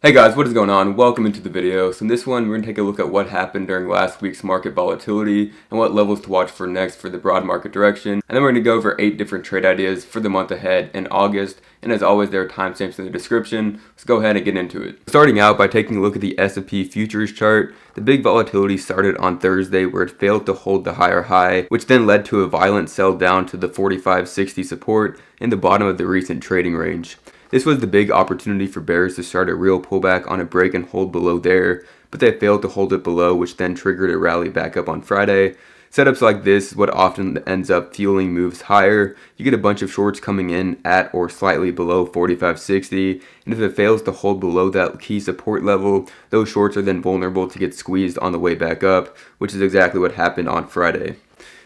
Hey guys, what is going on? Welcome into the video. So in this one, we're going to take a look at what happened during last week's market volatility and what levels to watch for next for the broad market direction. And then we're going to go over 8 different trade ideas for the month ahead in August. And as always, there are timestamps in the description. Let's go ahead and get into it. Starting out by taking a look at the S&P futures chart, the big volatility started on Thursday where it failed to hold the higher high, which then led to a violent sell down to the 45.60 support in the bottom of the recent trading range. This was the big opportunity for bears to start a real pullback on a break and hold below there, but they failed to hold it below, which then triggered a rally back up on Friday. Setups like this is what often ends up fueling moves higher. You get a bunch of shorts coming in at or slightly below 45.60, and if it fails to hold below that key support level, those shorts are then vulnerable to get squeezed on the way back up, which is exactly what happened on Friday.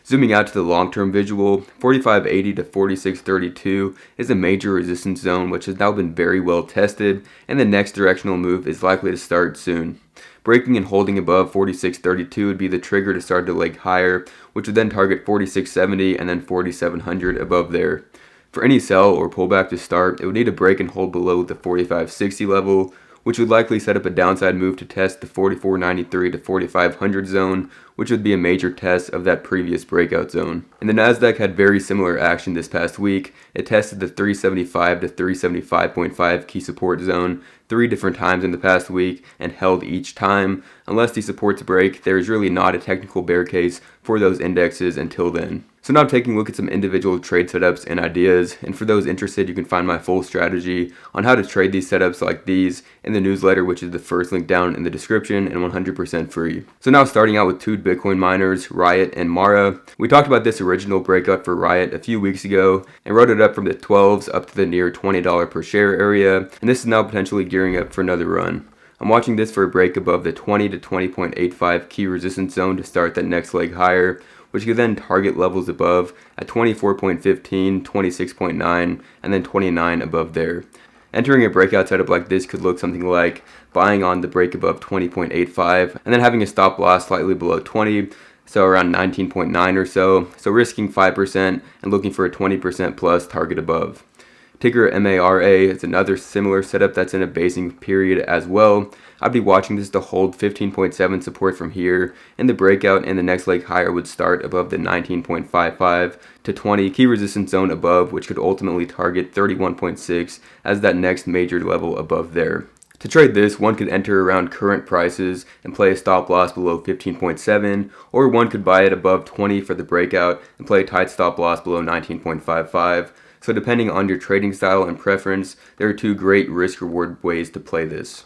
Zooming out to the long-term visual, 45.80 to 46.32 is a major resistance zone which has now been very well tested, and the next directional move is likely to start soon. Breaking and holding above 46.32 would be the trigger to start a leg higher, which would then target 46.70 and then 4700 above there. For any sell or pullback to start, it would need to break and hold below the 45.60 level, which would likely set up a downside move to test the 44.93 to 4500 zone, which would be a major test of that previous breakout zone. And the Nasdaq had very similar action this past week. It tested the 375 to 375.5 key support zone 3 different times in the past week and held each time. Unless these supports break, there is really not a technical bear case for those indexes until then. So now I'm taking a look at some individual trade setups and ideas, and for those interested, you can find my full strategy on how to trade these setups like these in the newsletter, which is the first link down in the description and 100% free. So now starting out with 2 Bitcoin miners, Riot and Mara. We talked about this original breakout for Riot a few weeks ago and wrote it up from the 12s up to the near $20 per share area, and this is now potentially gearing up for another run. I'm watching this for a break above the 20 to 20.85 key resistance zone to start that next leg higher, which could then target levels above at 24.15, 26.9, and then 29 above there. Entering a breakout setup like this could look something like buying on the break above 20.85 and then having a stop loss slightly below 20, so around 19.9 or so, risking 5% and looking for a 20% plus target above. Ticker MARA is another similar setup that's in a basing period as well. I'd be watching this to hold 15.7 support from here, and the breakout and the next leg higher would start above the 19.55 to 20 key resistance zone above, which could ultimately target 31.6 as that next major level above there. To trade this, one could enter around current prices and play a stop loss below 15.7, or one could buy it above 20 for the breakout and play a tight stop loss below 19.55. So depending on your trading style and preference, there are 2 great risk-reward ways to play this.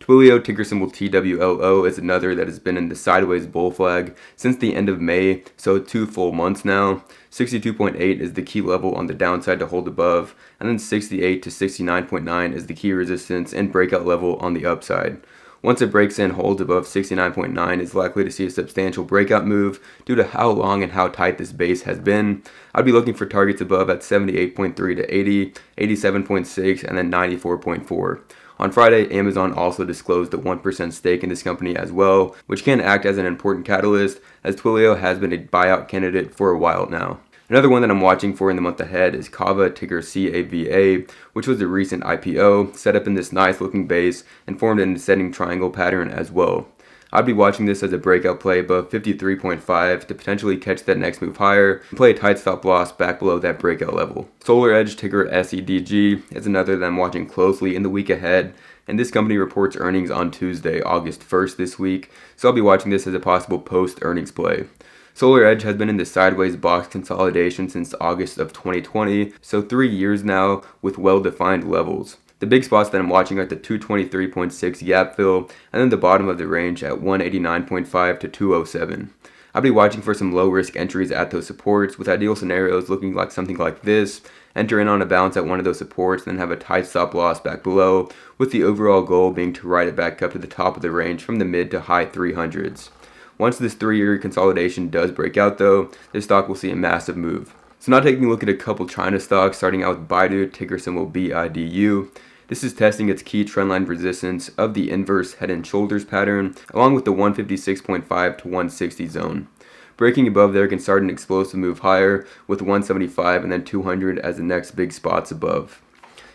Twilio, ticker symbol TWLO, is another that has been in the sideways bull flag since the end of May, so 2 full months now. 62.8 is the key level on the downside to hold above, and then 68 to 69.9 is the key resistance and breakout level on the upside. Once it breaks and holds above 69.9, it's likely to see a substantial breakout move due to how long and how tight this base has been. I'd be looking for targets above at 78.3 to 80, 87.6, and then 94.4. On Friday, Amazon also disclosed a 1% stake in this company as well, which can act as an important catalyst as Twilio has been a buyout candidate for a while now. Another one that I'm watching for in the month ahead is Cava, ticker CAVA, which was a recent IPO, set up in this nice looking base and formed an ascending triangle pattern as well. I'd be watching this as a breakout play above 53.5 to potentially catch that next move higher and play a tight stop loss back below that breakout level. SolarEdge, ticker SEDG, is another that I'm watching closely in the week ahead, and this company reports earnings on Tuesday, August 1st this week, so I'll be watching this as a possible post-earnings play. SolarEdge has been in the sideways box consolidation since August of 2020, so 3 years now with well-defined levels. The big spots that I'm watching are at the 223.6 gap fill and then the bottom of the range at 189.5 to 207. I'll be watching for some low risk entries at those supports, with ideal scenarios looking like something like this. Enter in on a bounce at one of those supports, then have a tight stop loss back below, with the overall goal being to ride it back up to the top of the range from the mid to high 300s. Once this 3-year consolidation does break out though, this stock will see a massive move. So now taking a look at a couple China stocks, starting out with Baidu, ticker symbol BIDU. This is testing its key trendline resistance of the inverse head and shoulders pattern, along with the 156.5 to 160 zone. Breaking above there can start an explosive move higher, with 175 and then 200 as the next big spots above.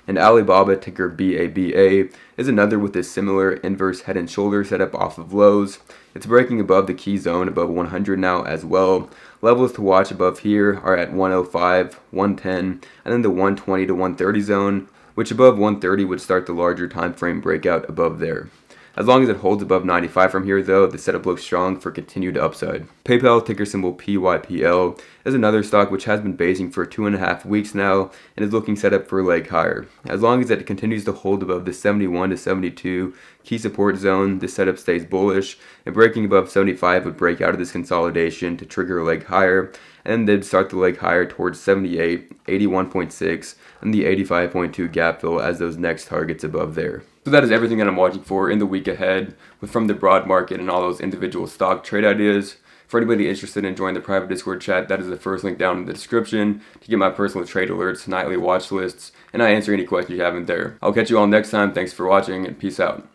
And Alibaba, ticker BABA, is another with a similar inverse head and shoulder setup off of lows. It's breaking above the key zone above 100 now as well. Levels to watch above here are at 105, 110, and then the 120 to 130 zone, which above 130 would start the larger time frame breakout above there. As long as it holds above 95 from here though, the setup looks strong for continued upside. PayPal, ticker symbol PYPL, is another stock which has been basing for 2.5 weeks now and is looking set up for a leg higher. As long as it continues to hold above the 71 to 72 key support zone, the setup stays bullish, and breaking above 75 would break out of this consolidation to trigger a leg higher, and then start the leg higher towards 78, 81.6, and the 85.2 gap fill as those next targets above there. So that is everything that I'm watching for in the week ahead from the broad market and all those individual stock trade ideas. For anybody interested in joining the private Discord chat, that is the first link down in the description to get my personal trade alerts, nightly watch lists, and I answer any questions you have in there. I'll catch you all next time. Thanks for watching and peace out.